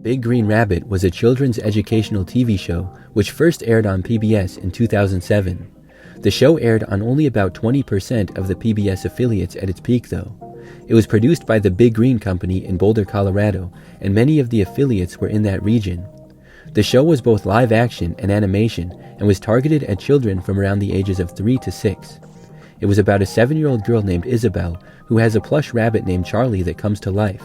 Big Green Rabbit was a children's educational TV show which first aired on PBS in 2007. The show aired on only about 20% of the PBS affiliates at its peak though. It was produced by the Big Green Company in Boulder, Colorado, and many of the affiliates were in that region. The show was both live action and animation and was targeted at children from around the ages of 3 to 6. It was about a 7-year-old girl named Isabel who has a plush rabbit named Charlie that comes to life.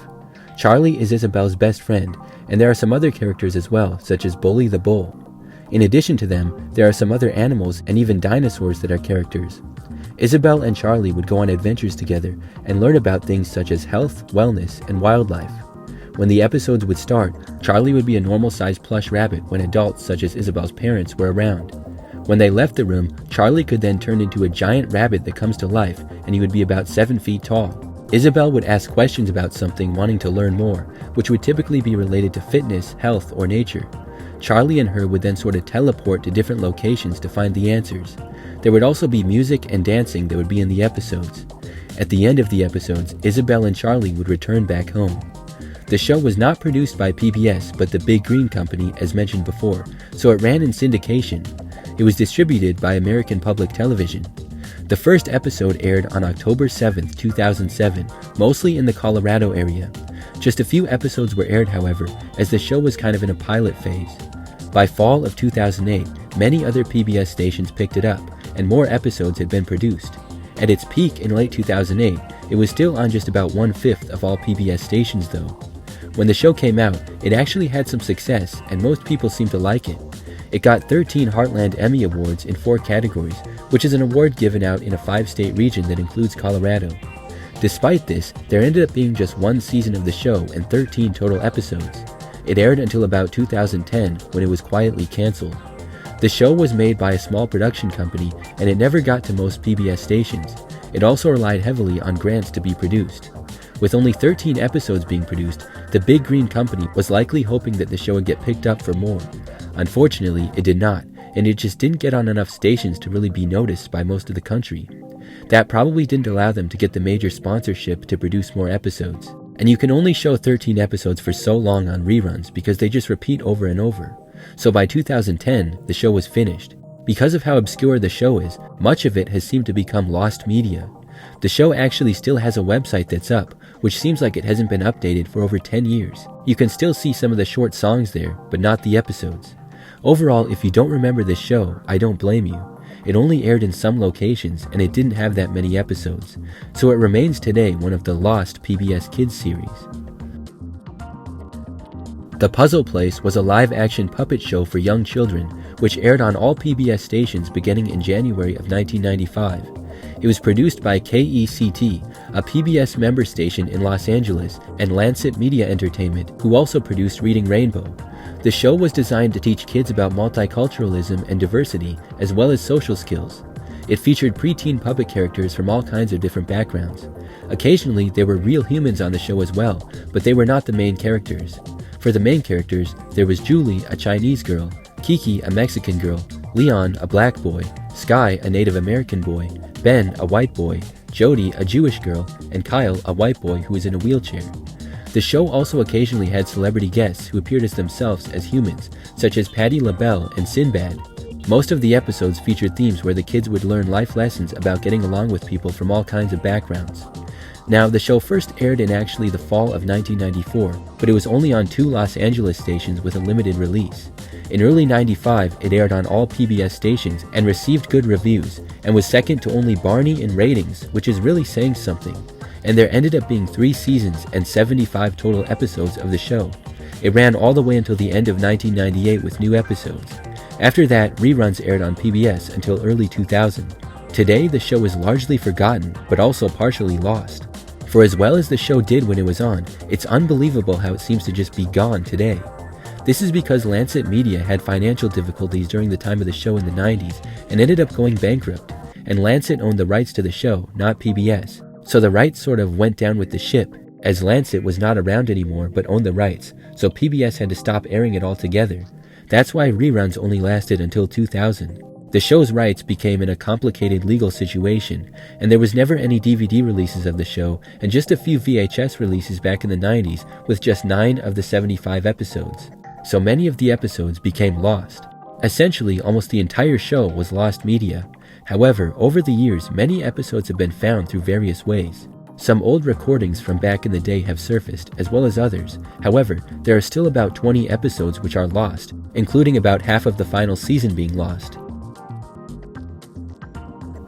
Charlie is Isabel's best friend, and there are some other characters as well, such as Bully the Bull. In addition to them, there are some other animals and even dinosaurs that are characters. Isabel and Charlie would go on adventures together and learn about things such as health, wellness, and wildlife. When the episodes would start, Charlie would be a normal-sized plush rabbit when adults such as Isabel's parents were around. When they left the room, Charlie could then turn into a giant rabbit that comes to life, and he would be about 7 feet tall. Isabel would ask questions about something, wanting to learn more, which would typically be related to fitness, health, or nature. Charlie and her would then sort of teleport to different locations to find the answers. There would also be music and dancing that would be in the episodes. At the end of the episodes, Isabel and Charlie would return back home. The show was not produced by PBS but the Big Green Company as mentioned before, so it ran in syndication. It was distributed by American Public Television. The first episode aired on October 7, 2007, mostly in the Colorado area. Just a few episodes were aired, however, as the show was kind of in a pilot phase. By fall of 2008, many other PBS stations picked it up, and more episodes had been produced. At its peak in late 2008, it was still on just about 1/5 of all PBS stations though. When the show came out, it actually had some success, and most people seemed to like it. It got 13 Heartland Emmy Awards in 4 categories, which is an award given out in a 5-state region that includes Colorado. Despite this, there ended up being just 1 season of the show and 13 total episodes. It aired until about 2010, when it was quietly canceled. The show was made by a small production company, and it never got to most PBS stations. It also relied heavily on grants to be produced. With only 13 episodes being produced, the Big Green Company was likely hoping that the show would get picked up for more. Unfortunately, it did not, and it just didn't get on enough stations to really be noticed by most of the country. That probably didn't allow them to get the major sponsorship to produce more episodes. And you can only show 13 episodes for so long on reruns because they just repeat over and over. So by 2010, the show was finished. Because of how obscure the show is, much of it has seemed to become lost media. The show actually still has a website that's up, which seems like it hasn't been updated for over 10 years. You can still see some of the short songs there, but not the episodes. Overall, if you don't remember this show, I don't blame you. It only aired in some locations, and it didn't have that many episodes, so it remains today one of the lost PBS Kids series. The Puzzle Place was a live-action puppet show for young children, which aired on all PBS stations beginning in January of 1995. It was produced by KECT, a PBS member station in Los Angeles, and Lancet Media Entertainment, who also produced Reading Rainbow. The show was designed to teach kids about multiculturalism and diversity, as well as social skills. It featured preteen puppet characters from all kinds of different backgrounds. Occasionally, there were real humans on the show as well, but they were not the main characters. For the main characters, there was Julie, a Chinese girl, Kiki, a Mexican girl, Leon, a black boy, Sky, a Native American boy, Ben, a white boy, Jody, a Jewish girl, and Kyle, a white boy who was in a wheelchair. The show also occasionally had celebrity guests who appeared as themselves as humans, such as Patti LaBelle and Sinbad. Most of the episodes featured themes where the kids would learn life lessons about getting along with people from all kinds of backgrounds. Now, the show first aired in actually the fall of 1994, but it was only on 2 Los Angeles stations with a limited release. In early '95, it aired on all PBS stations and received good reviews, and was second to only Barney in ratings, which is really saying something. And there ended up being 3 seasons and 75 total episodes of the show. It ran all the way until the end of 1998 with new episodes. After that, reruns aired on PBS until early 2000. Today, the show is largely forgotten, but also partially lost. For as well as the show did when it was on, it's unbelievable how it seems to just be gone today. This is because Lancet Media had financial difficulties during the time of the show in the 90s and ended up going bankrupt, and Lancet owned the rights to the show, not PBS. So the rights sort of went down with the ship, as Lancet was not around anymore but owned the rights, so PBS had to stop airing it altogether. That's why reruns only lasted until 2000. The show's rights became in a complicated legal situation, and there was never any DVD releases of the show and just a few VHS releases back in the 90s with just 9 of the 75 episodes. So many of the episodes became lost. Essentially, almost the entire show was lost media. However, over the years, many episodes have been found through various ways. Some old recordings from back in the day have surfaced, as well as others. However, there are still about 20 episodes which are lost, including about half of the final season being lost.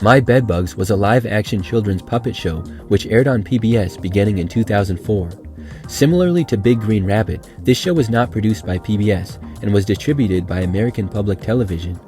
My Bedbugs was a live-action children's puppet show which aired on PBS beginning in 2004. Similarly to Big Green Rabbit, this show was not produced by PBS and was distributed by American Public Television.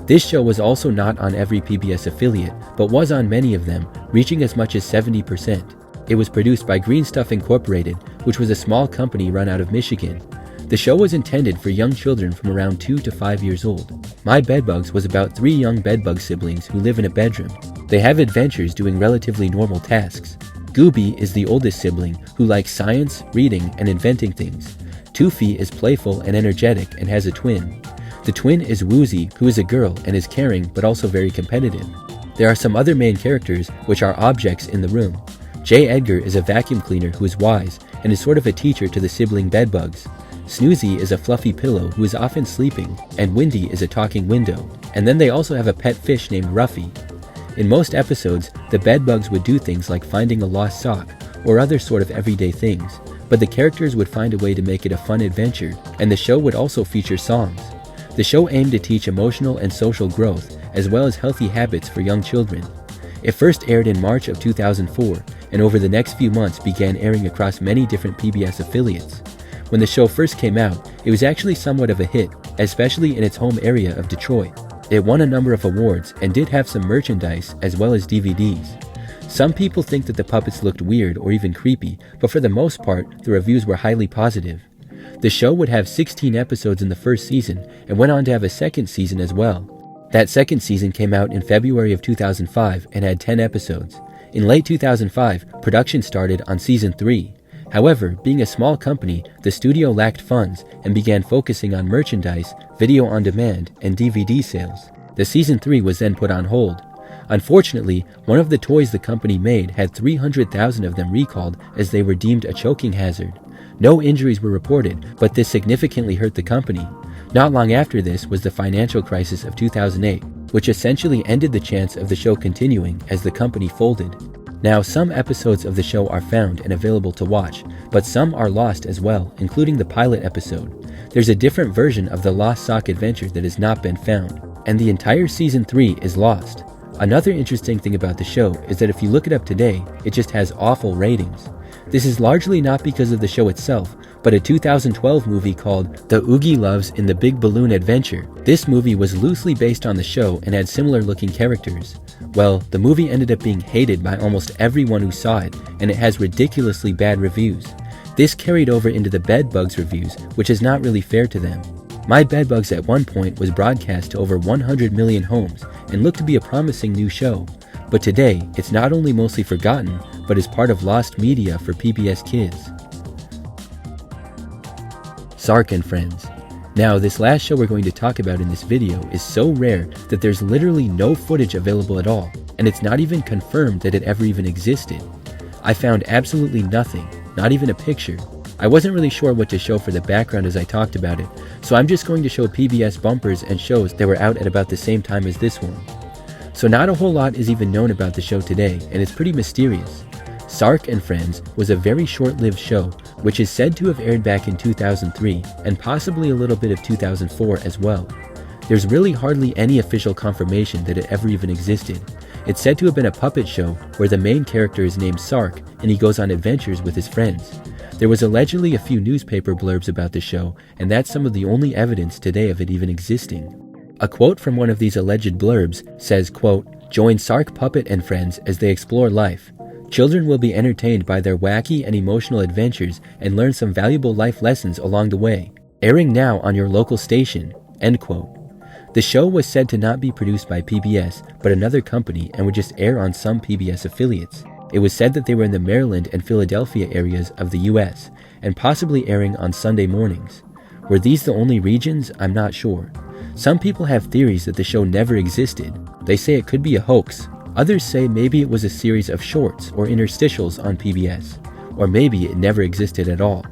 This show was also not on every PBS affiliate, but was on many of them, reaching as much as 70%. It was produced by Green Stuff Incorporated, which was a small company run out of Michigan. The show was intended for young children from around 2 to 5 years old. My Bedbugs was about 3 young bedbug siblings who live in a bedroom. They have adventures doing relatively normal tasks. Gooby is the oldest sibling who likes science, reading, and inventing things. Toofy is playful and energetic and has a twin. The twin is Woozy, who is a girl and is caring but also very competitive. There are some other main characters which are objects in the room. J. Edgar is a vacuum cleaner who is wise and is sort of a teacher to the sibling bedbugs. Snoozy is a fluffy pillow who is often sleeping, and Windy is a talking window. And then they also have a pet fish named Ruffy. In most episodes, the bedbugs would do things like finding a lost sock or other sort of everyday things, but the characters would find a way to make it a fun adventure, and the show would also feature songs. The show aimed to teach emotional and social growth, as well as healthy habits for young children. It first aired in March of 2004, and over the next few months began airing across many different PBS affiliates. When the show first came out, it was actually somewhat of a hit, especially in its home area of Detroit. It won a number of awards and did have some merchandise as well as DVDs. Some people think that the puppets looked weird or even creepy, but for the most part, the reviews were highly positive. The show would have 16 episodes in the first season and went on to have a second season as well. That second season came out in February of 2005 and had 10 episodes. In late 2005, production started on season 3. However, being a small company, the studio lacked funds and began focusing on merchandise, video on demand, and DVD sales. The season 3 was then put on hold. Unfortunately, one of the toys the company made had 300,000 of them recalled as they were deemed a choking hazard. No injuries were reported, but this significantly hurt the company. Not long after this was the financial crisis of 2008, which essentially ended the chance of the show continuing as the company folded. Now, some episodes of the show are found and available to watch, but some are lost as well, including the pilot episode. There's a different version of the Lost Sock adventure that has not been found, and the entire season 3 is lost. Another interesting thing about the show is that if you look it up today, it just has awful ratings. This is largely not because of the show itself, but a 2012 movie called The Oogie Loves in the Big Balloon Adventure. This movie was loosely based on the show and had similar looking characters. Well, the movie ended up being hated by almost everyone who saw it, and it has ridiculously bad reviews. This carried over into the Bedbugs reviews, which is not really fair to them. My Bedbugs at one point was broadcast to over 100 million homes and looked to be a promising new show. But today, it's not only mostly forgotten, but is part of lost media for PBS Kids. Sarkc and Friends. Now, this last show we're going to talk about in this video is so rare that there's literally no footage available at all, and it's not even confirmed that it ever even existed. I found absolutely nothing, not even a picture. I wasn't really sure what to show for the background as I talked about it, so I'm just going to show PBS bumpers and shows that were out at about the same time as this one. So not a whole lot is even known about the show today, and it's pretty mysterious. Sarkc and Friends was a very short-lived show, which is said to have aired back in 2003, and possibly a little bit of 2004 as well. There's really hardly any official confirmation that it ever even existed. It's said to have been a puppet show where the main character is named Sarkc, and he goes on adventures with his friends. There was allegedly a few newspaper blurbs about the show, and that's some of the only evidence today of it even existing. A quote from one of these alleged blurbs says, quote, "Join Sarkc Puppet and Friends as they explore life. Children will be entertained by their wacky and emotional adventures and learn some valuable life lessons along the way. Airing now on your local station." End quote. The show was said to not be produced by PBS, but another company, and would just air on some PBS affiliates. It was said that they were in the Maryland and Philadelphia areas of the US, and possibly airing on Sunday mornings. Were these the only regions? I'm not sure. Some people have theories that the show never existed. They say it could be a hoax. Others say maybe it was a series of shorts or interstitials on PBS. Or maybe it never existed at all.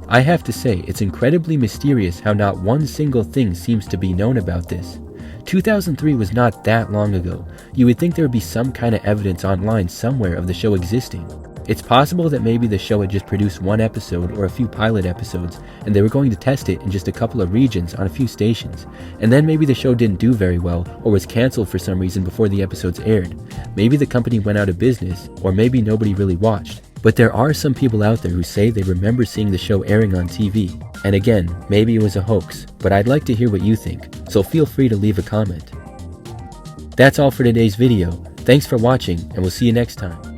I have to say, it's incredibly mysterious how not one single thing seems to be known about this. 2003 was not that long ago. You would think there would be some kind of evidence online somewhere of the show existing. It's possible that maybe the show had just produced one episode or a few pilot episodes, and they were going to test it in just a couple of regions on a few stations. And then maybe the show didn't do very well, or was cancelled for some reason before the episodes aired. Maybe the company went out of business, or maybe nobody really watched. But there are some people out there who say they remember seeing the show airing on TV. And again, maybe it was a hoax, but I'd like to hear what you think, so feel free to leave a comment. That's all for today's video. Thanks for watching, and we'll see you next time.